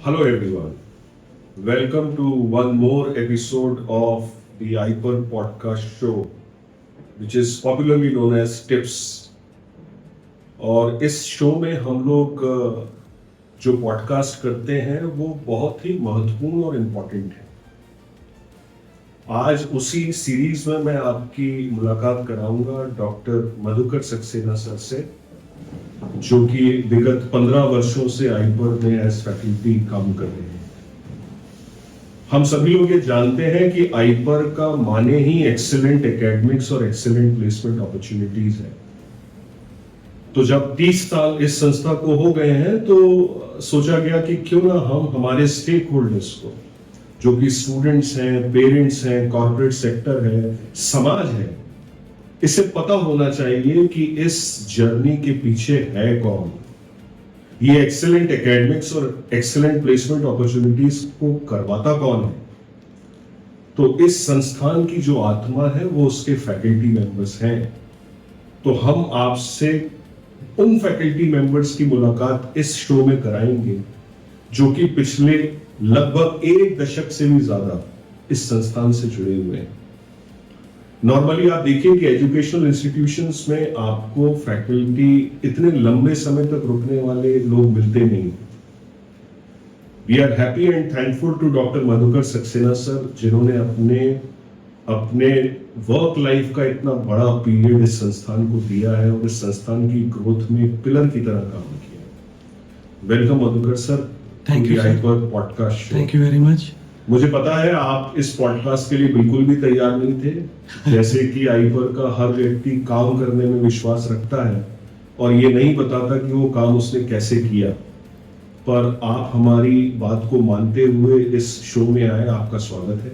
Hello everyone. Welcome to one more episode of the iPer podcast show, which is popularly known as Tips. और इस show में हम लोग जो podcast करते हैं वो बहुत ही महत्वपूर्ण और इम्पोर्टेंट है। आज उसी सीरीज में मैं आपकी मुलाकात कराऊंगा डॉक्टर मधुकर सक्सेना सर से, जो कि विगत 15 वर्षों से आईपर में एज फैकल्टी काम कर रहे हैं। हम सभी लोग ये जानते हैं कि आईपर का माने ही एक्सीलेंट एकेडमिक्स और एक्सीलेंट प्लेसमेंट अपॉर्चुनिटीज है। तो जब 30 साल इस संस्था को हो गए हैं तो सोचा गया कि क्यों ना हम हमारे स्टेक होल्डर्स को, जो कि स्टूडेंट्स हैं, पेरेंट्स हैं, कॉर्पोरेट सेक्टर है, समाज है, इसे पता होना चाहिए कि इस जर्नी के पीछे है कौन। ये एक्सीलेंट एकेडमिक्स और एक्सीलेंट प्लेसमेंट अपॉर्चुनिटीज को करवाता कौन है। तो इस संस्थान की जो आत्मा है वो उसके फैकल्टी मेंबर्स हैं। तो हम आपसे उन फैकल्टी मेंबर्स की मुलाकात इस शो में कराएंगे जो कि पिछले लगभग 1 दशक से भी ज्यादा इस संस्थान से जुड़े हुए हैं। नॉर्मली आप देखिए कि एजुकेशनल इंस्टीट्यूशंस में आपको फैकल्टी इतने लंबे समय तक रुकने वाले लोग मिलते नहीं। We are happy and thankful to doctor Madhukar Saxena sir, जिन्होंने अपने वर्क लाइफ का इतना बड़ा पीरियड इस संस्थान को दिया है और इस संस्थान की ग्रोथ में एक पिलर की तरह काम किया है। Welcome Madhukar sir, thank you आईपर podcast show. Thank you very much. मुझे पता है आप इस पॉडकास्ट के लिए बिल्कुल भी तैयार नहीं थे। जैसे कि आईपर का हर व्यक्ति काम करने में विश्वास रखता है और ये नहीं बताता कि वो काम उसने कैसे किया, पर आप हमारी बात को मानते हुए इस शो में आए, आपका स्वागत है।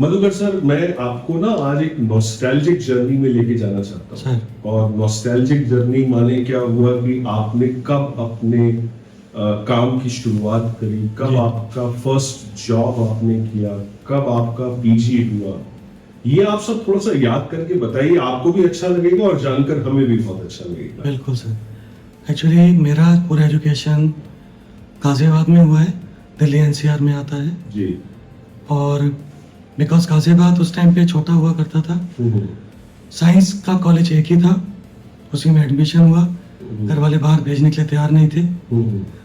मधुकर सर, मैं आपको ना आज एक नॉस्टैल्जिक जर्नी में लेके जाना चाहता हूँ। और नॉस्टैल्जिक जर्नी माने क्या हुआ कि आपने कब अपने काम की शुरुआत करी, कब आपका फर्स्ट जॉब आपने किया, कब आपका पीजी हुआ, ये आप सब थोड़ा सा याद करके बताइए। आपको भी अच्छा लगेगा और जानकर हमें भी बहुत अच्छा लगेगा। बिल्कुल सर। एक्चुअली मेरा पूरा एजुकेशन गाजियाबाद में हुआ है, दिल्ली एनसीआर में आता है जी। और बिकॉज गाजियाबाद उस टाइम पे छोटा हुआ करता था, साइंस का कॉलेज एक ही था, उसी में एडमिशन हुआ। घर वाले बाहर भेजने के लिए तैयार नहीं थे,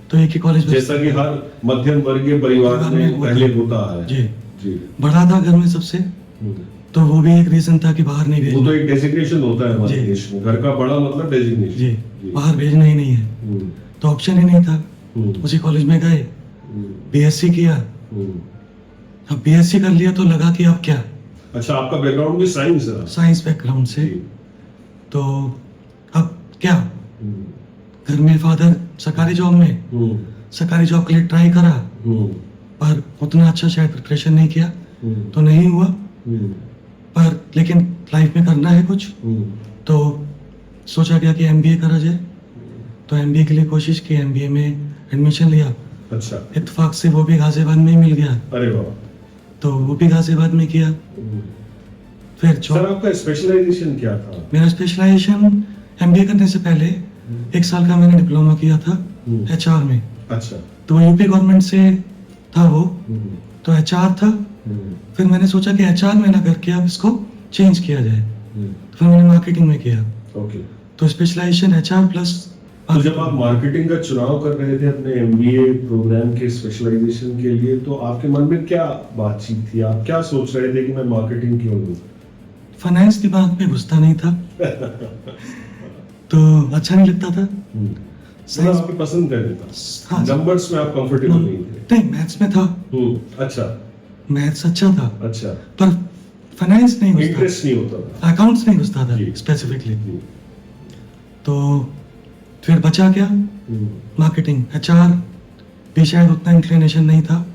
तो एक ही कॉलेज, जैसा कि हर मध्यम वर्गीय परिवार में पहले होता है। जी। बड़ा था घर में सबसे, तो वो भी एक रीजन था कि बाहर नहीं भेजना। वो तो एक डेजिग्नेशन होता है हमारे देश में, घर का बड़ा मतलब डेजिग्नेशन। जी, बाहर भेजना ही नहीं है, तो ऑप्शन ही नहीं था। उसी कॉलेज में गए, बीएससी किया। अब बीएससी कर लिया तो लगा कि अब क्या। अच्छा, आपका बैकग्राउंड भी साइंस है? साइंस बैकग्राउंड से। तो अब क्या, घर में फादर सरकारी जॉब में, सरकारी जॉब के लिए ट्राई करा, पर उतना अच्छा शायद प्रिपरेशन नहीं किया, तो नहीं हुआ। पर लेकिन लाइफ में करना है कुछ, तो सोचा गया कि एमबीए करा जाए। तो एमबीए के लिए कोशिश की, एमबीए में एडमिशन लिया। अच्छा। इत्तेफाक से वो भी गाजियाबाद में ही मिल गया। अरे वाह। तो वो भी गाजियाबाद में किया। फिर सर, आपका स्पेशलाइजेशन क्या था? मेरा स्पेशलाइजेशन एमबीए करने से पहले 1 साल का मैंने डिप्लोमा किया था एचआर में। अच्छा। तो यूपी गवर्नमेंट से था वो, तो एचआर था। फिर मैंने सोचा कि एचआर में ना करके अब इसको चेंज किया जाए, तो फिर मैंने मार्केटिंग में किया। ओके। तो स्पेशलाइजेशन एचआर प्लस। तो जब आप मार्केटिंग का चुनाव कर रहे थे अपने एमबीए प्रोग्राम के स्पेशलाइजेशन के लिए, तो आपके मन में क्या बातचीत थी? आप क्या सोच रहे थे कि मैं मार्केटिंग क्यों लूं? फाइनेंस दिमाग में घुसता नहीं था तो अच्छा नहीं लगता था। साइंस आपकी पसंद कर देता? हाँ। नंबर्स में आप कंफर्टेबल नहीं थे? नहीं, मैथ्स में था। अच्छा। मैथ्स अच्छा था। अच्छा। पर फाइनेंस नहीं घुसता, इंटरेस्ट नहीं होता था, अकाउंट्स नहीं घुसता था स्पेसिफिकली। तो फिर बचा क्या, मार्केटिंग। एचआर भी शायद उतना इंक्लिनेशन नहीं था,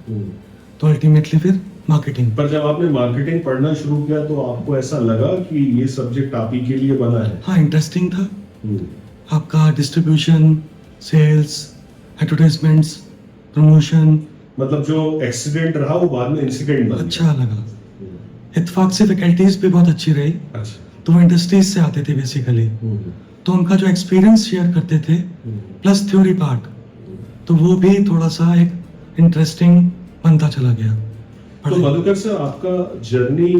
तो अल्टीमेटली फिर मार्केटिंग। पर जब आपने मार्केटिंग पढ़ना शुरू किया तो आपको ऐसा लगा कि ये सब्जेक्ट आप ही के लिए बना है? हाँ, इंटरेस्टिंग था। आपका डिस्ट्रीब्यूशन, सेल्स, एडवर्टाइजमेंट्स, प्रमोशन, मतलब जो एक्सीडेंट रहा वो बाद में इंसिडेंट बना। अच्छा लगा। इत्तेफाक से फैकल्टीज भी बहुत अच्छी रही। अच्छा। तो वो इंडस्ट्रीज से आते थे बेसिकली, तो उनका जो एक्सपीरियंस शेयर करते थे प्लस थ्योरी पार्ट, तो वो भी थोड़ा सा एक इंटरेस्टिंग बनता चला गया। तो मधुकर सर, आपका जर्नी,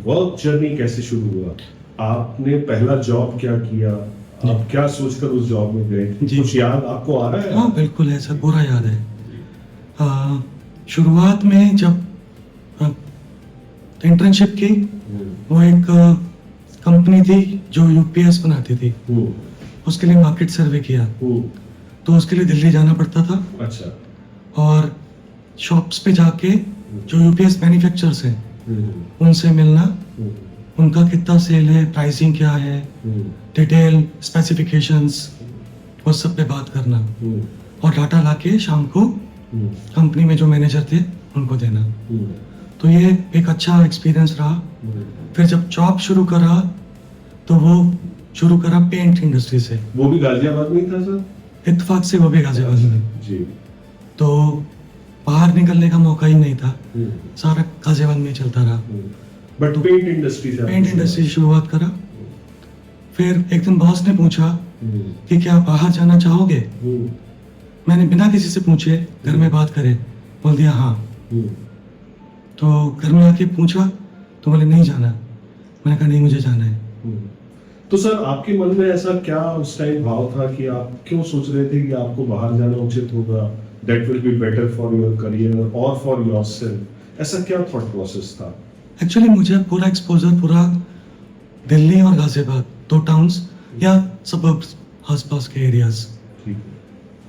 वर्क जर्नी कैसे शुरू हुआ? आपने पहला जॉब क्या किया? आप क्या सोचकर उस जॉब में गए थे? जी। कुछ याद आपको आ रहा है? हाँ बिल्कुल है सर, पूरा याद है। शुरुआत में जब इंटर्नशिप की, वो एक कंपनी थी जो यूपीएस बनाती थी, उसके लिए मार्केट सर्वे किया, तो उसके लिए दिल्ली जाना पड़ता था अच्छा। और शॉप्स पे जाके जो यूपीएस मैन्युफैक्चरर्स हैं उनसे मिलना, उनका कितना सेल है, प्राइसिंग क्या है, डिटेल स्पेसिफिकेशंस, वो सब पे बात करना और डाटा लाके शाम को कंपनी में जो मैनेजर थे उनको देना। तो ये एक अच्छा एक्सपीरियंस रहा। फिर जब जॉब शुरू करा तो वो शुरू करा पेंट इंडस्ट्री से। वो भी गाजियाबाद में ही था सर? इत्तेफाक से वो भी गाजियाबाद में। जी। तो बाहर निकलने का मौका ही नहीं था, सारा गाजियाबाद में ही चलता रहा। बट पेंट इंडस्ट्री से? पेंट इंडस्ट्री से शुरुआत करा। फिर एक दिन बॉस ने पूछा कि क्या बाहर जाना चाहोगे? मैंने बिना किसी से पूछे घर में बात करे बोल दिया हाँ। तो घर में आके पूछा तो बोले नहीं जाना। मैंने कहा नहीं, मुझे जाना है। तो सर, आपके मन में ऐसा क्या उस टाइम भाव था कि आप क्यों सोच रहे थे कि आपको बाहर जाना उचित होगा, that will be better for your career और फॉर योरसेल्फ? ऐसा क्या थॉट प्रोसेस था? एक्चुअली मुझे पूरा एक्सपोजर पूरा दिल्ली और गाजियाबाद, दो टाउन्स या सबर्ब्स आसपास के एरियाज, ठीक है।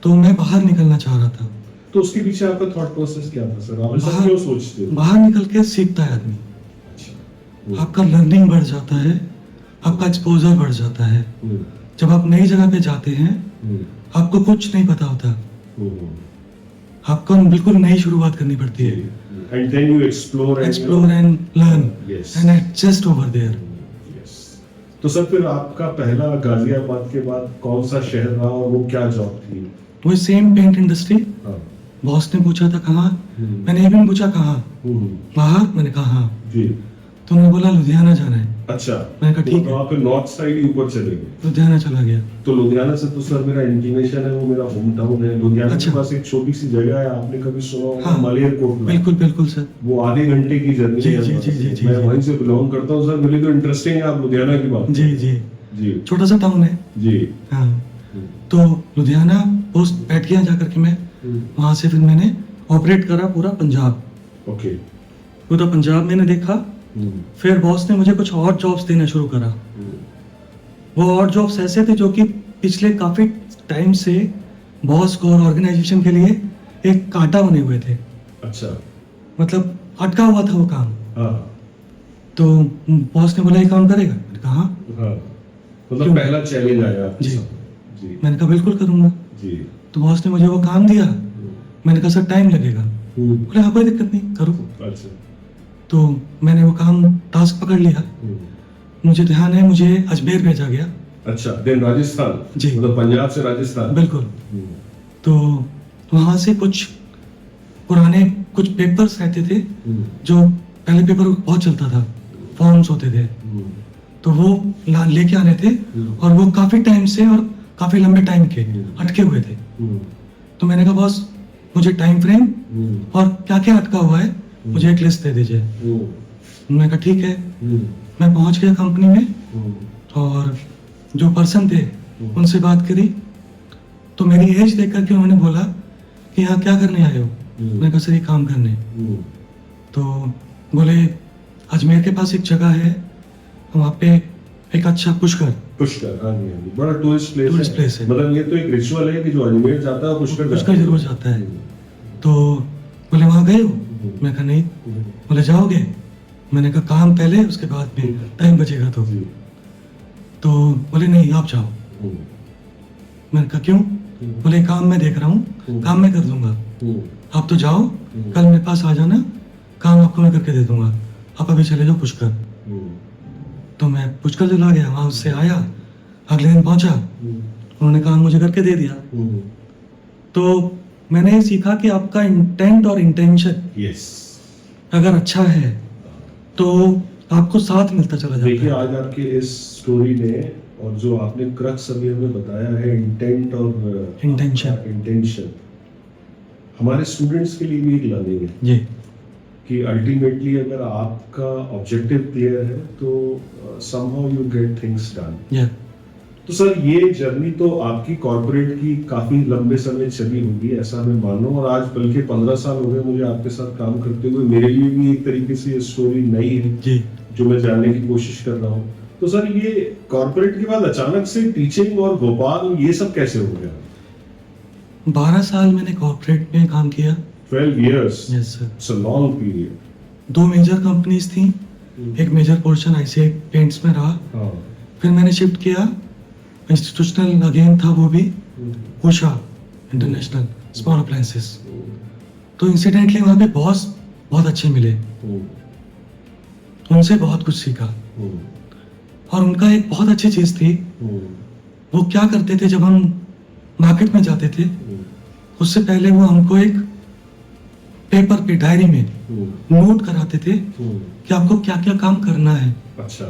तो मैं बाहर निकलना चाह रहा था। तो उसके पीछे आपका थॉट प्रोसेस क्या था सर? आप ऐसा बाहर- क्यों सोचते हो? बाहर निकल के सीखता है आदमी, अच्छा। आपका लर्निंग बढ़ जाता है, आपका एक्सपोजर बढ़ जाता है। जब आप नई जगह पे जाते हैं आपको कुछ नहीं पता होता, आपको बिल्कुल नई शुरुआत करनी पड़ती है। And then you explore and explore and learn Yes. And adjust over there. Yes. तो सर, फिर आपका पहला गाजियाबाद के बाद कौन सा शहर रहा और वो क्या जॉब थी? वही सेम पेंट इंडस्ट्री। हाँ। बॉस ने पूछा था कहाँ, मैंने ये भी नहीं पूछा कहाँ, बाहर। मैंने कहा हाँ। जी। तो उन्होंने बोला लुधियाना जाना है। अच्छा। मैंने कहा ठीक तो है। आप नॉर्थ साइड ही ऊपर चले गए? लुधियाना चला गया। तो लुधियाना से तो सर मेरा इंक्लिनेशन है, वो मेरा होम टाउन है। लुधियाना अच्छा। के पास एक छोटी सी जगह है, आपने कभी सुना होगा, हाँ। मलेरकोटला। बिल्कुल बिल्कुल सर। वो आधे घंटे की जर्नी जी, है। जी, जी, जी, जी, मैं जी। वहीं से बिलोंग करता हूँ सर। मुझे तो इंटरेस्टिंग है आप लुधियाना की बात। जी जी, जी छोटा सा टाउन है। जी। हाँ, तो लुधियाना पोस्ट बैठ गया जाकर के मैं। वहां से फिर मैंने ऑपरेट करा पूरा पंजाब। ओके। पूरा पंजाब मैंने देखा। फिर बॉस ने मुझे कुछ और जॉब्स देना शुरू करा। वो और जॉब्स ऐसे थे जो कि पिछले काफी टाइम से बॉस को और ऑर्गेनाइजेशन के लिए एक कांटा बने हुए थे, अच्छा। मतलब अटका हुआ था वो काम। हाँ तो बॉस ने बोला ये काम करेगा? मैंने कहा हाँ। हाँ। मतलब क्यों? पहला चैलेंज आया आपके जी। सामने। जी मैंने कहा बिल्कुल करूंगा। जी। तो बॉस ने मुझे वो काम दिया। मैंने कहा सर टाइम लगेगा। बोले हाँ कोई दिक्कत नहीं, करो। अच्छा। तो मैंने वो काम टास्क पकड़ लिया। मुझे ध्यान है मुझे अजमेर भेजा गया। अच्छा, देन राजस्थान। जी। मतलब पंजाब से राजस्थान। बिल्कुल। तो वहां से कुछ पुराने कुछ पेपर्स रहते थे, जो पहले पेपर बहुत चलता था, फॉर्म्स होते थे, तो वो लेके आने थे और वो काफी टाइम से और काफी लंबे टाइम के अटके हुए थे। तो मैंने कहा बॉस मुझे टाइम फ्रेम और क्या क्या अटका हुआ है मुझे एक लिस्ट दे दीजिए। मैंने कहा ठीक है। मैं पहुंच गया कंपनी में और जो पर्सन थे उनसे बात करी। तो मेरी एज देख करके उन्होंने बोला कि यहाँ क्या करने आए हो? मैंने कहा सर ये काम करने। तो बोले अजमेर के पास एक जगह है, वहाँ पे एक अच्छा पुष्कर पुष्कर, हाँ जी हाँ जी, बड़ा टूरिस्ट टूरिस्ट प्लेस है। मतलब ये तो एक रिचुअल है कि जो अजमेर जाता है पुष्कर जरूर जाता है। तो बोले वहाँ गए हो? मैं कहा नहीं। बोले जाओगे? मैंने कहा काम पहले उसके बाद में टाइम बचेगा तो। जी। तो बोले नहीं आप जाओ। मैंने कहा क्यों? बोले काम मैं देख रहा हूँ, काम मैं कर दूंगा, आप तो जाओ, कल मेरे पास आ जाना, काम आपको मैं करके दे दूंगा, आप अभी चले जाओ पुष्कर। तो मैं पुष्कर चला गया, वहां उससे आया, अगले दिन पहुंचा, उन्होंने काम मुझे करके दे दिया। तो मैंने ये सीखा कि आपका इंटेंट और इंटेंशन यस। अगर अच्छा है तो आपको साथ मिलता चला देखिए जाता है। आज आपके इस स्टोरी ने और जो आपने क्रक्स अभी हमें बताया है इंटेंट और इंटेंशन हमारे स्टूडेंट्स के लिए भी एक लर्निंग है जी कि अल्टीमेटली अगर आपका ऑब्जेक्टिव क्लियर है तो somehow you get things done. या तो सर ये जर्नी तो आपकी कॉर्पोरेट की काफी लंबे समय चली होगी ऐसा मैं मानो, और आज बल्कि 15 साल हो गए मुझे आपके साथ काम करते हुए, मेरे लिए भी एक तरीके से ये स्टोरी नई है जी जो मैं जानने की कोशिश कर रहा हूँ। तो सर ये कॉर्पोरेट के बाद अचानक से टीचिंग और भोपाल ये सब कैसे हो गया? 12 साल मैंने कॉर्पोरेट में काम किया। 12 years, yes sir. it's a long period। 2 major companies थी, एक मेजर पोर्शन ICI पेंट्स में रहा, हाँ फिर मैंने शिफ्ट किया इंस्टीट्यूशनल अगेन था वो भी, उषा इंटरनेशनल स्मॉल अप्लायंसेस। तो इंसिडेंटली वहाँ पे बॉस बहुत अच्छे मिले, उनसे बहुत कुछ सीखा। और उनका एक बहुत अच्छी चीज थी, वो क्या करते थे जब हम मार्केट में जाते थे उससे पहले वो हमको एक पेपर पे डायरी में नोट कराते थे कि आपको क्या क्या काम करना है। अच्छा,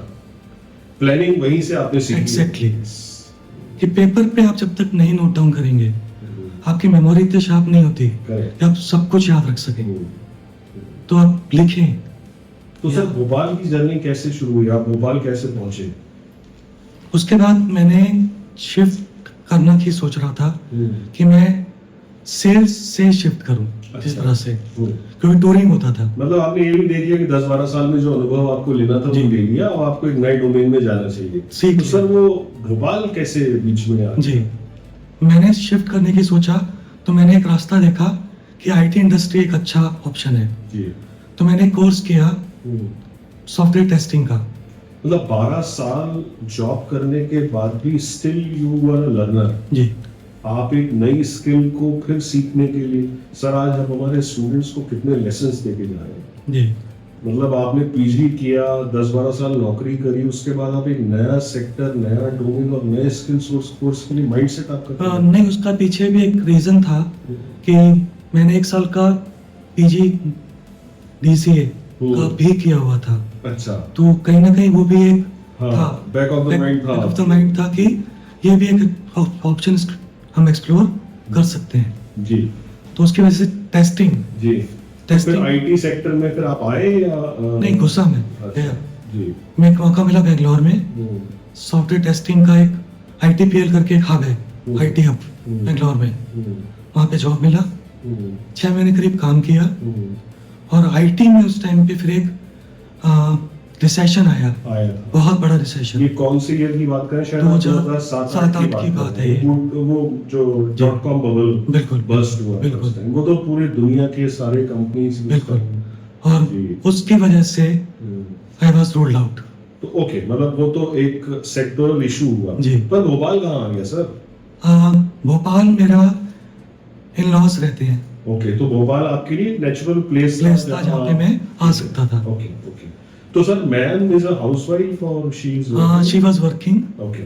प्लानिंग वहीं से आपने सीखी? एग्जैक्टली, कि पेपर पे आप जब तक नहीं नोट डाउन करेंगे आपकी मेमोरी इतनी शार्प नहीं होती कि आप सब कुछ याद रख सकें। तो आप लिखें। तो सर भोपाल की जर्नी कैसे शुरू हुई, आप भोपाल कैसे पहुंचे? उसके बाद मैंने शिफ्ट करना की सोच रहा था कि मैं सेल्स से शिफ्ट करूं, इस तरह से, क्योंकि टूरिंग होता था। मतलब आपने ये भी देख लिया कि 10-12 साल में जो अनुभव आपको लेना था वो ले लिया और आपको एक नए डोमेन में जाना चाहिए। सीख तो सर वो भोपाल कैसे बीच में आया? जी, मैंने शिफ्ट करने की सोचा तो मैंने एक रास्ता देखा कि आईटी इंडस्ट्री एक अच्छा ऑप्शन है। जी। तो मैंने एक कोर्स किया सॉफ्टवेयर टेस्टिंग का। मतलब 12 साल जॉब करने के बाद भी still you were a learner. जी, आप एक नई स्किल को फिर सीखने के लिए, सर आज आप हमारे स्टूडेंट्स को कितने लेसन्स देके जा रहे हैं। जी, मतलब आपने पीजी किया, 10-12 साल नौकरी करी, उसके बाद आप एक नया सेक्टर, नया डोमेन और नए स्किल कोर्स के लिए माइंडसेट आपका नहीं, उसका पीछे भी एक रीजन था कि मैंने 1 साल का पीजी DCA का भी किया हुआ था। अच्छा, तो कहीं ना कहीं वो भी एक हाँ, था, बैक ऑफ द माइंड था। बैक ऑफ द माइंड था कि ये भी एक ऑप्शन हम एक्सप्लोर कर सकते हैं। जी। तो उसकी वजह से टेस्टिंग जी। टेस्टिंग फिर आईटी सेक्टर में फिर आप आए या नहीं, घुसा मैं। अच्छा, जी। मैं एक मौका मिला बेंगलोर में, सॉफ्टवेयर टेस्टिंग का एक ITPL करके एक हब है, IT हब बेंगलोर में, वहाँ पे जॉब मिला। 6 महीने करीब काम किया और IT में उस टाइम पे फिर एक रिसेशन आया, बहुत बड़ा रिसेशन। ये कौन सी ईयर की बात करें? शायद 2007-8 की बात है ये। वो जो .com बबल बिल्कुल बस्ट हुआ, बिल्कुल, वो तो पूरे दुनिया के सारे कंपनीज बिल्कुल, और उसकी वजह से आई वाज रूल्ड आउट। तो ओके, मतलब वो तो एक सेक्टोरल इशू हुआ जी। पर भोपाल कहाँ आ गया सर? भोपाल मेरा इन लॉज रहते हैं। ओके, तो भोपाल आपके लिए नेचुरल प्लेस था जहाँ पे मैं आ सकता था। Okay okay. तो sir ma'am is a housewife और she is she was working okay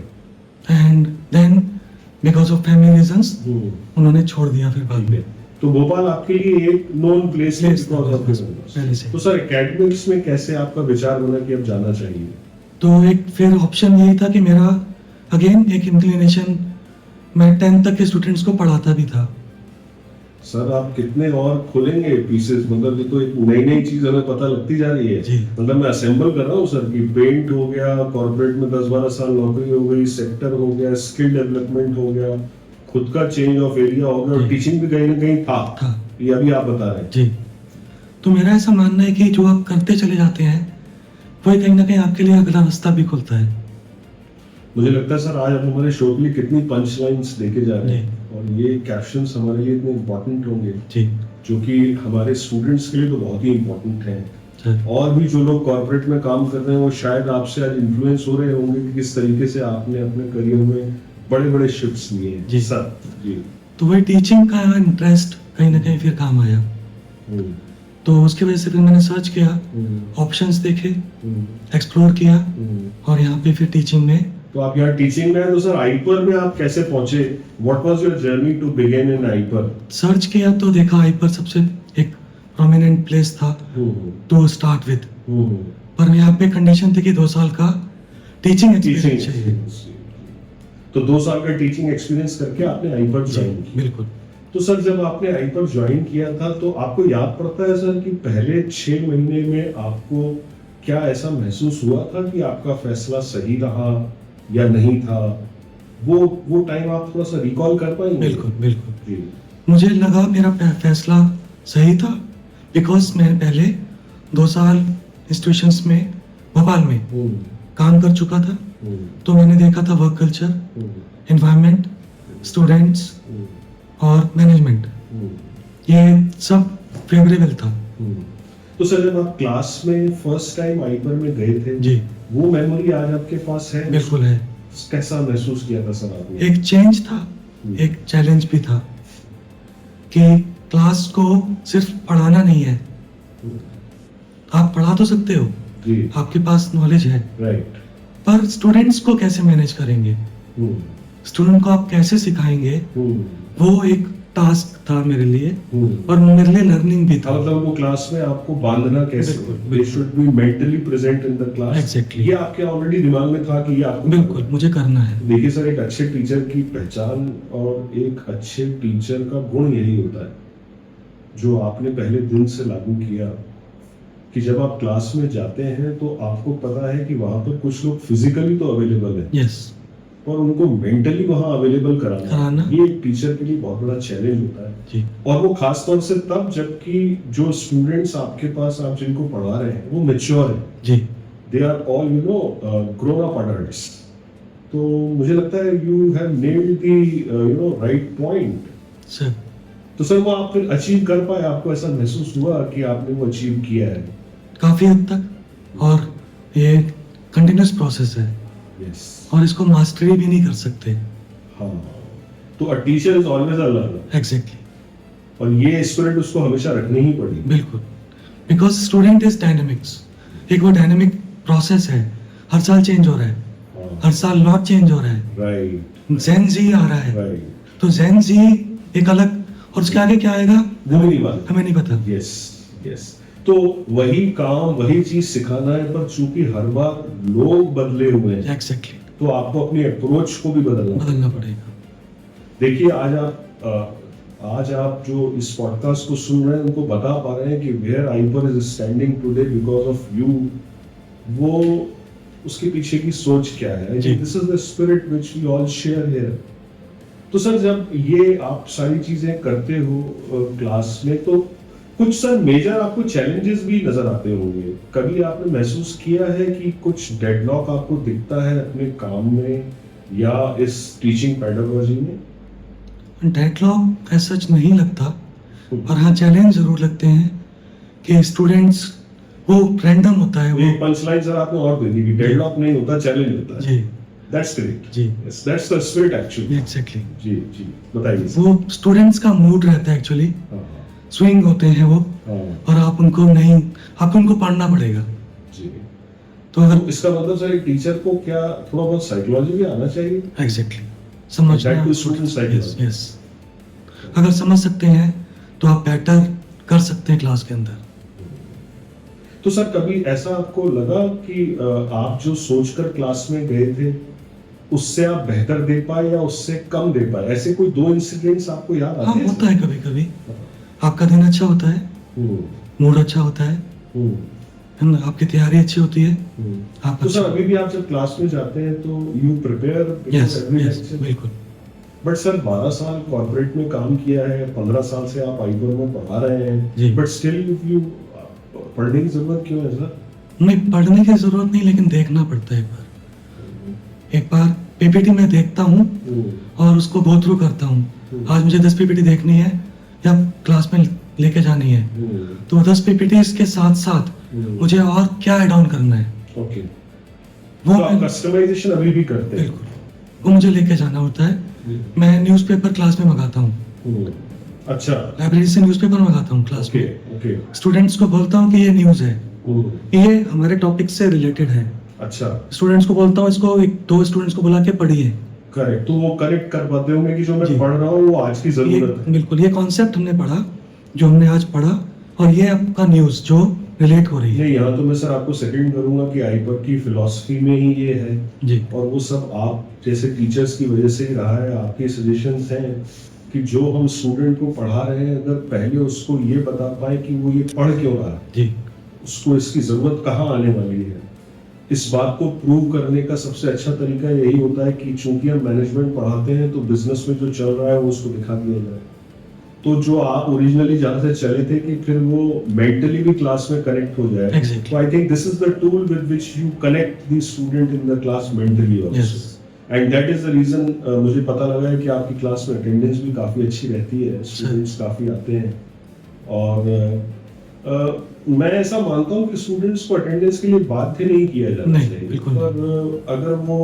and then because of family reasons उन्होंने छोड़ दिया फिर बाद में। तो भोपाल आपके लिए एक नोन प्लेस है बिकॉज ऑफ पहले से। तो सर एकेडमिक्स में कैसे आपका विचार बना कि अब जाना चाहिए? तो एक फिर ऑप्शन यही था कि मेरा अगेन एक इंक्लिनेशन, मैं 10th तक के स्टूडेंट्स को पढ़ाता भी था। सर आप कितने और खोलेंगे पीसेस? मतलब ये तो एक नई नई चीज हमें पता लगती जा रही है। जी। मतलब मैं असेंबल कर रहा हूँ सर कि पेंट हो गया, कॉर्पोरेट में 10-12 साल नौकरी हो गई, सेक्टर हो गया, स्किल डेवलपमेंट हो गया, खुद का चेंज ऑफ एरिया हो गया और टीचिंग भी कहीं ना कहीं था। ये अभी आप बता रहे हैं। जी। तो मेरा ऐसा मानना है कि जो आप करते चले जाते हैं वही कहीं ना कहीं आपके लिए अगला रास्ता भी खुलता है। मुझे लगता है सर आज आप हमारे शो के लिए कितनी पंच लाइन्स लेके जा रहे हैं और ये कैप्शंस हमारे लिए इतने इम्पोर्टेंट होंगे जी, जो कि हमारे स्टूडेंट्स के लिए तो बहुत ही इम्पोर्टेंट है। सर। और भी जो लोग कॉर्पोरेट में काम कर रहे हैं वो शायद आपसे आज इन्फ्लुएंस हो रहे होंगे कि किस तरीके से आपने अपने करियर में बड़े बड़े शिफ्ट्स लिए हैं। जी सर। जी। तो वही टीचिंग का इंटरेस्ट कहीं ना कहीं फिर काम आया। तो उसकी वजह से फिर मैंने सर्च किया, ऑप्शंस देखे, एक्सप्लोर किया और यहाँ पे फिर टीचिंग में। तो आप यहाँ टीचिंग में हैं, तो सर आईपर में आप कैसे पहुंचे? What was your journey to begin in आईपर? सर्च किया तो देखा आईपर सबसे एक प्रोमिनेंट प्लेस था टू स्टार्ट विद। पर यहाँ पे कंडीशन थी कि 2 साल का टीचिंग एक्सपीरियंस चाहिए। तो 2 साल का टीचिंग एक्सपीरियंस करके आपने आईपर ज्वाइन किया। बिल्कुल। तो सर जब आपने आईपर ज्वाइन किया था तो आपको याद पड़ता है सर कि पहले 6 महीने में आपको क्या ऐसा महसूस हुआ था कि आपका फैसला सही रहा या नहीं था? वो टाइम आप थोड़ा सा रिकॉल कर पाएंगे? बिल्कुल बिल्कुल। जी। मुझे लगा मेरा फैसला सही था, बिकॉज मैं पहले 2 साल इंस्टीट्यूशंस में भोपाल में काम कर चुका था। तो मैंने देखा था वर्क कल्चर, एनवायरनमेंट, स्टूडेंट्स और मैनेजमेंट, ये सब फेवरेबल था। तो सर जब आप क्लास में फर्स्ट टाइम आईपर में गए थे, जी वो मेमोरी आज आपके पास है? बिल्कुल है। कैसा महसूस किया था सर आपने? एक चेंज था, एक चैलेंज भी था कि क्लास को सिर्फ पढ़ाना नहीं है। आप पढ़ा तो सकते हो, जी, आपके पास नॉलेज है, राइट। पर स्टूडेंट्स को कैसे मैनेज करेंगे, स्टूडेंट को आप कैसे सिखाएंगे, वो एक टास्क था मेरे लिए और मेरे लिए लर्निंग भी था। मतलब वो क्लास में आपको बांधना कैसे? बिल्कुल, दे बिल्कुल। Should be mentally present in the class. Exactly. ये आपके ऑलरेडी दिमाग में था कि ये आपको बिल्कुल मुझे करना है। देखिए सर, एक अच्छे टीचर की पहचान और एक अच्छे टीचर का गुण यही होता है जो आपने पहले दिन से लागू किया कि जब आप क्लास में जाते हैं तो आपको पता है कि वहां पर कुछ लोग फिजिकली तो अवेलेबल है यस, और उनको मेंटली वहां अवेलेबल कराना कराना। ये एक टीचर के लिए बहुत बड़ा चैलेंज होता है। जी और वो खास तौर से तब जबकि जो स्टूडेंट्स आपके पास आप जिनको पढ़ा रहे हैं वो मैच्योर है, जी they are all grown up adults. तो मुझे लगता है you have nailed the right point. Sir. तो सर वो आपने अचीव कर पाए? आपको ऐसा महसूस हुआ कि आपने वो अचीव किया है? काफी हद तक, और ये कंटिन्यूस प्रोसेस है यस। और इसको मास्टरी भी नहीं कर सकते। हाँ, तो a teacher is always a learner, exactly, और ये स्पिरिट उसको हमेशा रखनी ही पड़ेगी। बिल्कुल, बिकॉज स्टूडेंट इज डायनेमिक्स, एक वो डायनेमिक प्रोसेस है, हर साल चेंज हो रहा है, हर साल लॉट चेंज हो रहा है, राइट जेन जी आ रहा है, राइट। तो जेन जी एक अलग, और उसके आगे क्या आएगा वो भी नहीं मालूम। हमें नहीं पता। Yes yes. तो वही काम वही चीज सिखाना है, पर चूंकि हर बार लोग बदले हुए हैं एग्जैक्टली, तो आपको अपनी अप्रोच को भी बदलना बदलना पड़ेगा। देखिए आज आप जो इस पॉडकास्ट को सुन रहे हैं उनको बता पा रहे हैं कि वेयर आईपर is standing today because of you, वो उसके पीछे की सोच क्या है। जी। This is the spirit which we all share here. तो सर जब ये आप सारी चीजें करते हो क्लास में, तो कुछ सर मेजर आपको चैलेंजेस भी नजर आते होंगे। कभी आपने महसूस किया है कि कुछ डेडलॉक आपको दिखता है अपने काम में या इस टीचिंग पेडागोजी में? डेडलॉक ऐसा सच नहीं लगता, पर हाँ चैलेंज जरूर लगते हैं कि स्टूडेंट्स, वो रैंडम होता है, ये वो पंचलाइन सर आपने और दे दी कि डेडलॉक नहीं होता, चैलेंज होता है। जी दैट्स करेक्ट। जी yes, that's the spirit actually. Exactly, जी जी, बताइए सर। वो स्टूडेंट्स का मूड रहता है एक्चुअली, हाँ स्विंग होते हैं वो, हाँ और आपको उनको पढ़ना पड़ेगा। जी। तो अगर तो इसका मतलब सर एक टीचर को क्या थोड़ा बहुत साइकोलॉजी भी आना चाहिए? एग्जैक्टली समझना, That to student psychology. Yes, अगर समझ सकते हैं तो आप बेटर कर सकते हैं क्लास के अंदर। तो सर कभी ऐसा आपको लगा कि आप जो सोचकर क्लास में गए थे उससे आप बेहतर दे पाए या उससे कम दे पाए? ऐसे कोई 2 इंसिडेंट्स आपको याद हाँ आते हैं? होता है, कभी कभी आपका दिन अच्छा होता है, हम्म, मूड अच्छा होता है ना, आपकी तैयारी अच्छी होती है, आप तो सर अभी भी आप जब क्लास में जाते हैं तो यू प्रिपेयर यस यस बिल्कुल। बट सर 12 साल कॉर्पोरेट में काम किया है, 15 साल से आप आईपर में पढ़ा रहे जी। हैं, बट स्टिल यू पढ़ने की जरूरत क्यों है सर? नहीं, पढ़ने की जरूरत नहीं, लेकिन देखना पड़ता है। एक बार पीपीटी में देखता हूँ और उसको गो थ्रू करता हूँ। आज मुझे 10 पीपीटी देखनी है या क्लास में लेके जानी है, तो 10 पीपीटी के साथ साथ मुझे और क्या ऐड ऑन करना है, ओके, वो तो आप कस्टमाइजेशन अभी भी करते हैं? बिल्कुल, वो मुझे लेके जाना होता है। मैं न्यूज़पेपर क्लास में मंगाता हूँ, अच्छा, लाइब्रेरी से न्यूज़पेपर मंगाता हूँ क्लास ओके में, ओके, स्टूडेंट्स को बोलता हूँ कि ये न्यूज़ है, ये हमारे टॉपिक से रिलेटेड है। अच्छा, स्टूडेंट्स को बोलता हूँ, इसको 2 स्टूडेंट्स को बुला के पढ़िए। करेक्ट, तो वो करेक्ट कर पाते होंगे कि जो मैं जी। पढ़ रहा हूँ वो आज की ये जरूरत है। बिल्कुल, ये कॉन्सेप्ट हमने पढ़ा, जो हमने आज पढ़ा, और ये आपका न्यूज़ जो रिलेट हो रही है। नहीं, यहाँ तो मैं सर आपको सेकंड करूंगा कि आईपर की फिलॉसफी में ही ये है, जी और वो सब आप जैसे टीचर्स की वजह से ही रहा है। आपके सजेशंस हैं कि जो हम स्टूडेंट को पढ़ा रहे हैं, अगर पहले उसको ये बता पाए कि वो ये पढ़ क्यों रहा है, जी उसको इसकी जरूरत कहाँ आने वाली है, इस बात को प्रूव करने का सबसे अच्छा तरीका यही होता है कि चूंकि हम मैनेजमेंट पढ़ाते हैं तो बिजनेस में जो चल रहा है वो उसको दिखा दिया जाए। तो जो आप ओरिजिनली जहाँ से चले थे कि फिर वो मेंटली भी क्लास में कनेक्ट हो जाए। Exactly. तो I think this is the tool with which you connect the student in the class mentally Yes. Also, and that is the reason मुझे पता लगा है कि आपकी क्लास में अटेंडेंस भी काफी अच्छी रहती है, स्टूडेंट्स काफी आते हैं। और मैं ऐसा मानता हूँ कि स्टूडेंट्स को अटेंडेंस के लिए बाध्य नहीं किया जाना नहीं, चाहिए, बिल्कुल पर अगर वो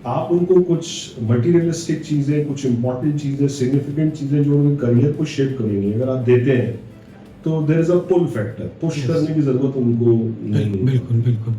आप उनको कुछ मटेरियलिस्टिक चीजें, कुछ इंपॉर्टेंट चीजें, सिग्निफिकेंट चीजें जो उनके करियर को शेप करेंगी, अगर आप देते हैं तो there is a pull factor, push करने की जरूरत उनको नहीं है। बिल्कुल बिल्कुल।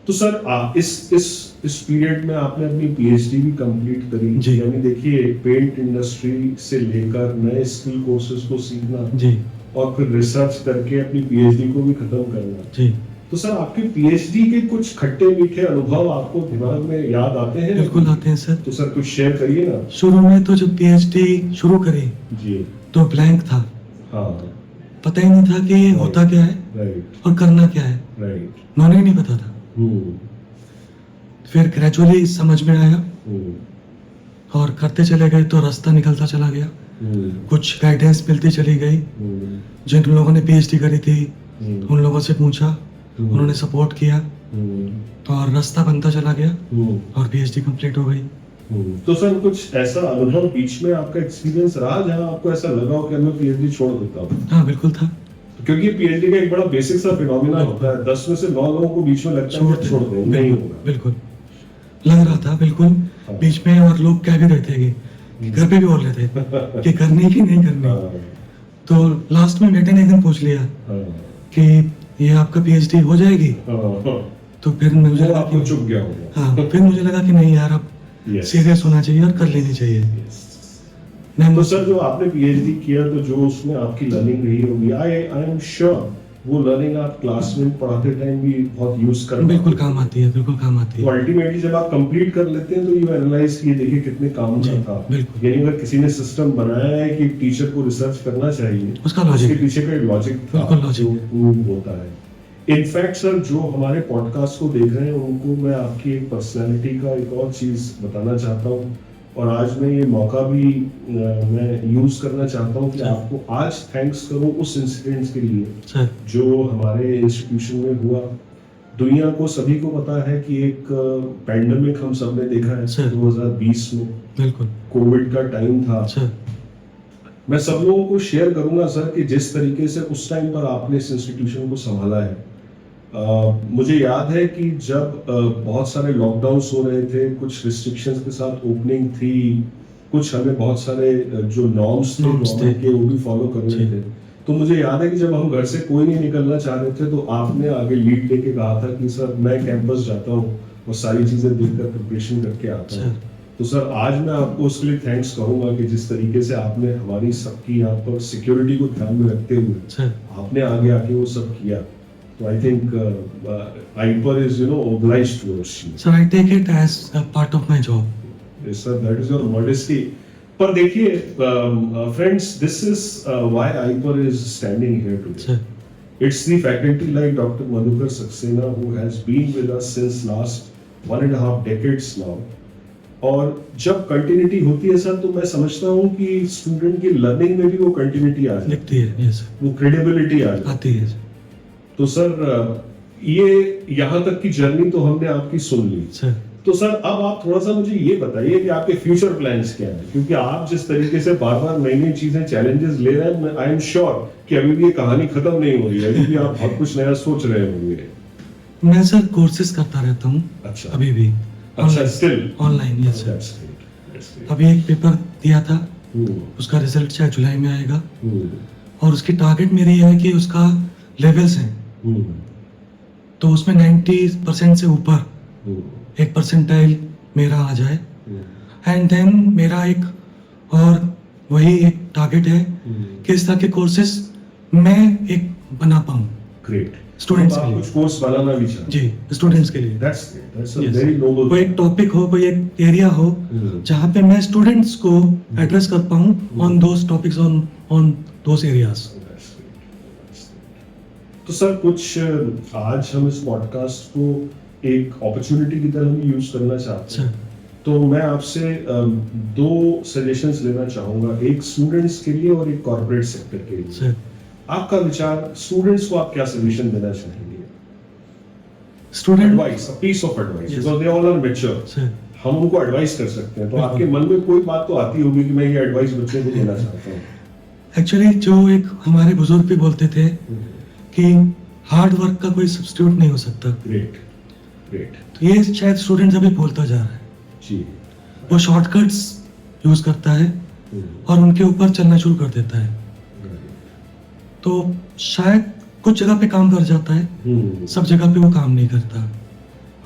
तो सर इस पीरियड में आपने अपनी पीएचडी भी कंप्लीट करी, जी। यानी देखिए पेंट इंडस्ट्री से लेकर नए स्किल कोर्सेज को सीखना जी और फिर रिसर्च करके अपनी पीएचडी को भी खत्म करना। जी तो सर आपके पीएचडी के कुछ खट्टे मीठे अनुभव आपको दिमाग में याद आते हैं? बिल्कुल आते हैं सर। तो सर कुछ शेयर करिए ना। शुरू में तो जब पीएचडी शुरू करी जी। तो ब्लैंक था, हाँ। पता ही नहीं था कि ये होता क्या है राइट और करना क्या है, राइट। मैंने नहीं पता था। फिर ग्रेजुअली समझ में आया और करते चले गए तो रास्ता निकलता चला गया, कुछ गाइडेंस मिलती चली गई। जिन लोगों ने पीएचडी करी थी उन लोगों से पूछा, उन्होंने सपोर्ट किया और रास्ता बनता चला गया और पीएचडी कंप्लीट हो गई। तो सर कुछ ऐसा अनुभव बीच में आपका एक्सपीरियंस रहा जहां आपको ऐसा लगा हो कि मैं पीएचडी छोड़ देता हूँ? हाँ बिल्कुल था। क्योंकि पीएचडी का एक बड़ा बेसिक सा फिनोमेना होता है, 10 में से 9 लोगों को बीच में लगता है कि छोड़ दें, नहीं होगा। बिल्कुल लग रहा था बिल्कुल बीच में, और लोग कह भी रहे थे कि घर पे भी बोल रहे थे कि करनी कि नहीं करनी। तो लास्ट में बेटे ने एक दिन पूछ लिया कि ये आपका पीएचडी हो जाएगी, तो फिर मुझे लगा आपको कि चुप गया होगा। हाँ, फिर मुझे लगा कि नहीं यार अब Yes. सीरियस होना चाहिए और कर लेनी चाहिए। मैं तो सर जो आपने पीएचडी किया तो जो उसमें आपकी लर्निंग रही होगी, आई एम श्योर वो लर्निंग आप क्लास में पढ़ाते टाइम भी बहुत यूज कर बिल्कुल काम आती है, बिल्कुल काम आती तो है। अल्टीमेटली जब आप कंप्लीट कर लेते हैं तो यू एनालाइज किए, देखिए कितने काम जी, का था। बिल्कुल। यानी अगर किसी ने सिस्टम बनाया है कि टीचर को रिसर्च करना चाहिए, उसका लॉजिक उसके पीछे का लॉजिक बिल्कुल लॉजिक प्रूव होता है। इनफैक्ट सर जो हमारे पॉडकास्ट को देख रहे हैं उनको मैं आपकी एक पर्सनालिटी का एक और चीज बताना चाहता हूँ, और आज मैं ये मौका भी मैं यूज करना चाहता हूँ कि आपको आज थैंक्स करूँ उस इंसिडेंट्स के लिए सर। जो हमारे इंस्टीट्यूशन में हुआ। दुनिया को सभी को पता है कि एक पैंडेमिक हम सब ने देखा है सर। 2020 में, बिल्कुल कोविड का टाइम था। सर। मैं सब लोगों को शेयर करूंगा सर कि जिस तरीके से उस टाइम पर आपने इस इंस्टीट्यूशन को संभाला है। मुझे याद है कि जब बहुत सारे लॉकडाउन्स हो रहे थे, कुछ रिस्ट्रिक्शंस के साथ ओपनिंग थी, कुछ हमें बहुत सारे जो नॉर्म्स थे गवर्नमेंट के वो भी फॉलो करने थे। तो मुझे याद है कि जब हम घर से कोई नहीं निकलना चाह रहे थे तो आपने आगे लीड लेके कहा था कि सर मैं कैंपस जाता हूँ और सारी चीजें देखकर प्रिपरेशन करके आता हूँ। तो सर आज मैं आपको उसके लिए थैंक्स करूंगा कि जिस तरीके से आपने हमारी सबकी यहाँ पर सिक्योरिटी को ध्यान में रखते हुए आपने आगे आके वो सब किया। तो I think IIPA is obliged towards you. Sir, I take it as a part of my job. Yes, sir, that is your modesty. पर देखिए friends, this is why IIPA is standing here today. Sir. It's the faculty like Dr. Madhukar Saxena who has been with us since last 1.5 decades now. और जब continuity होती है sir तो मैं समझता हूँ कि स्टूडेंट की लर्निंग में भी वो कंटिन्यूटी आ जाती दिखती है, yes, वो क्रेडिबिलिटी आ जाती आती है। तो सर ये यहाँ तक की जर्नी तो हमने आपकी सुन ली सर। तो सर अब आप थोड़ा सा मुझे ये बताइए कि आपके फ्यूचर प्लान्स क्या हैं, क्योंकि आप जिस तरीके से बार बार नई नई चीजें चैलेंजेस ले रहे हैं, आई एम श्योर कि अभी भी ये कहानी खत्म नहीं हो रही है, अभी भी आप बहुत कुछ नया सोच रहे होंगे। मैं सर कोर्सेज करता रहता हूँ। अच्छा। अभी भी अच्छा, still online. Yes sir. That's great. अभी एक पेपर दिया था, उसका रिजल्ट शायद जुलाई में आएगा और उसकी टारगेट मेरी है कि उसका लेवल्स हैं तो उसमें 90% से ऊपर 1% मेरा आ जाए। एंड देन मेरा एक और वही एक टारगेट है कि इस तरह के कोर्सेज मैं एक बना पाऊँ। ग्रेट। स्टूडेंट्स के आप लिए। कुछ कोर्स बनाना भी चाहते जी, स्टूडेंट्स के लिए। That's great, that's a Yes. Very noble. कोई एक टॉपिक हो, कोई एक एरिया हो जहाँ पे मैं स्टूडेंट्स को एड्रेस कर पाऊँ on those topics, on those areas. तो सर कुछ आज हम इस पॉडकास्ट को एक अपॉर्चुनिटी की तरह भी यूज करना चाहते हैं। तो मैं आपसे दो सजेशंस लेना चाहूंगा, एक स्टूडेंट्स के लिए और एक कॉर्पोरेट सेक्टर के लिए। सर, आपका विचार, स्टूडेंट्स को आप क्या सजेशन देना चाहेंगे? Student, advice, a piece of advice, Yes. Because they all are mature. Sir, हम उनको एडवाइस कर सकते हैं, तो बिल्कुल। आपके मन में कोई बात तो आती होगी कि मैं ये एडवाइस बच्चे को देना चाहता हूँ। एक्चुअली जो एक हमारे बुजुर्ग भी बोलते थे कि हार्ड वर्क का कोई सब्स्टिट्यूट नहीं हो सकता, ग्रेट, ग्रेट, तो ये शायद स्टूडेंट्स अभी बोलता जा रहा है। जी। वो शॉर्टकट्स यूज करता है और उनके ऊपर चलना शुरू कर देता है, तो शायद कुछ जगह पे काम कर जाता है, सब जगह पे वो काम नहीं करता।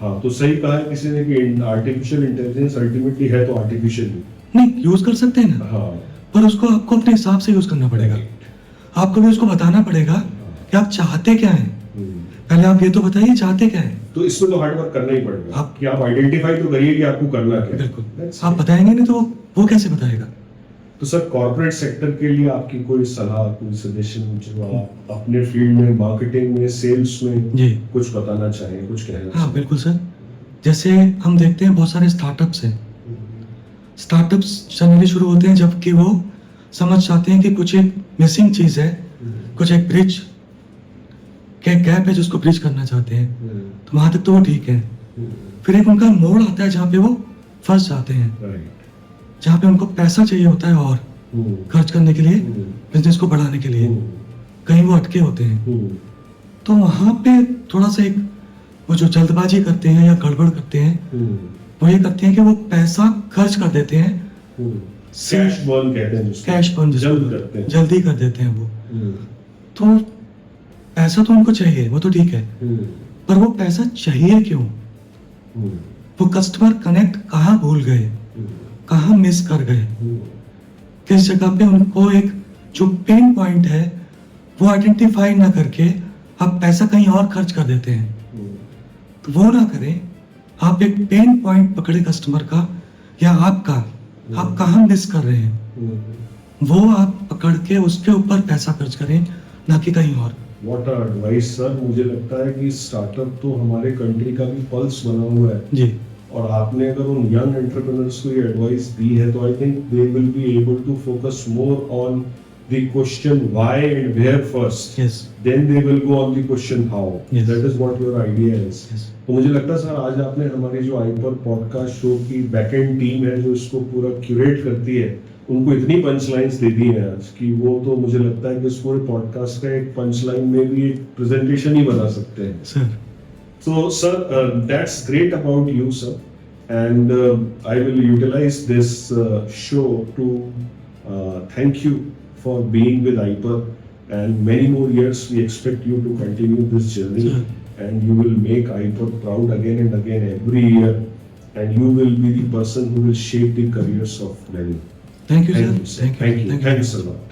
हाँ, तो सही कहा है किसी ने कि आर्टिफिशियल इंटेलिजेंस अल्टीमेटली है तो आर्टिफिशियल ही। नहीं, यूज कर सकते हैं ना, हाँ, पर उसको आपको अपने हिसाब से यूज करना पड़ेगा। आपको भी उसको बताना पड़ेगा कि आप चाहते क्या हैं। पहले आप ये तो बताइए चाहते क्या हैं। तो इसमें तो हार्ड वर्क करना ही पड़ेगा आप- कि आप आइडेंटिफाई तो करिए कि आपको करना क्या है। बिल्कुल, That's आप it. बताएंगे नहीं तो वो कैसे बताएगा। तो सर कॉर्पोरेट सेक्टर के लिए आपकी कोई सलाह, कोई सजेशन जो आप अपने फील्ड में, मार्केटिंग में, सेल्स में जी कुछ बताना चाहें, कुछ कहना हाँ, बिल्कुल सर। जैसे हम देखते हैं बहुत सारे स्टार्टअप्स हैं। स्टार्टअप्स जनरली शुरू होते हैं जबकि वो समझ जाते हैं कि कुछ एक मिसिंग चीज है, कुछ एक ब्रिज के गैप है जिसको ब्रिज करना चाहते हैं, तो वहां तक तो वो ठीक है। फिर एक उनका मोड़ आता है जहाँ पे वो फंस जाते हैं, राइट, जहाँ पे उनको पैसा चाहिए होता है और खर्च करने के लिए, बिजनेस को बढ़ाने के लिए, कहीं वो अटके होते हैं। तो वहां पे थोड़ा सा एक वो जो जल्दबाजी करते हैं या गड़बड़ करते हैं, वो ये करते हैं कि वो पैसा खर्च कर देते हैं, कैश बर्न कहते हैं जिसको। कैश बर्न जल्द करते हैं। जल्दी कर देते हैं वो। तो पैसा तो उनको चाहिए, वो तो ठीक है, पर वो पैसा चाहिए क्यों? वो कस्टमर कनेक्ट कहाँ भूल गए, कहाँ मिस कर गए, किस जगह पे उनको एक जो पेन पॉइंट है वो आइडेंटिफाई ना करके आप पैसा कहीं और खर्च कर देते हैं। तो वो ना करें, आप एक पेन पॉइंट पकड़े कस्टमर का या आपका, आप कहाँ मिस कर रहे हैं, वो आप पकड़ के उसके ऊपर पैसा खर्च करें, ना कि कहीं और। What are advice sir. मुझे लगता है कि स्टार्टअप तो हमारे कंट्री का भी पल्स बना हुआ है, जी और आपने अगर उन यंग एंटरप्रेन्योर्स को ये एडवाइस दी है तो I think they will be able to focus more on the question why and where first, yes then they will go on the question how. Yes. That is what your idea is. Yes तो मुझे लगता है sir आज आपने हमारी जो आईपर podcast show की बैकएंड टीम है जो इसको पूरा क्यूरेट करती है, उनको इतनी पंच लाइन्स दे दी हैं आज कि वो तो मुझे लगता है कि इस पूरे पॉडकास्ट का एक पंच लाइन में भी एक प्रेजेंटेशन ही बना सकते हैं। Sir. So, sir, that's great about you, sir. And I will utilize this show to thank you for being with Hyper. And many more years, we expect you to continue this journey. Sure. And you will make Hyper proud again and again every year. And you will be the person who will shape the careers of many. Thank you Thank sir. you, sir. Thank you. Thank you so much.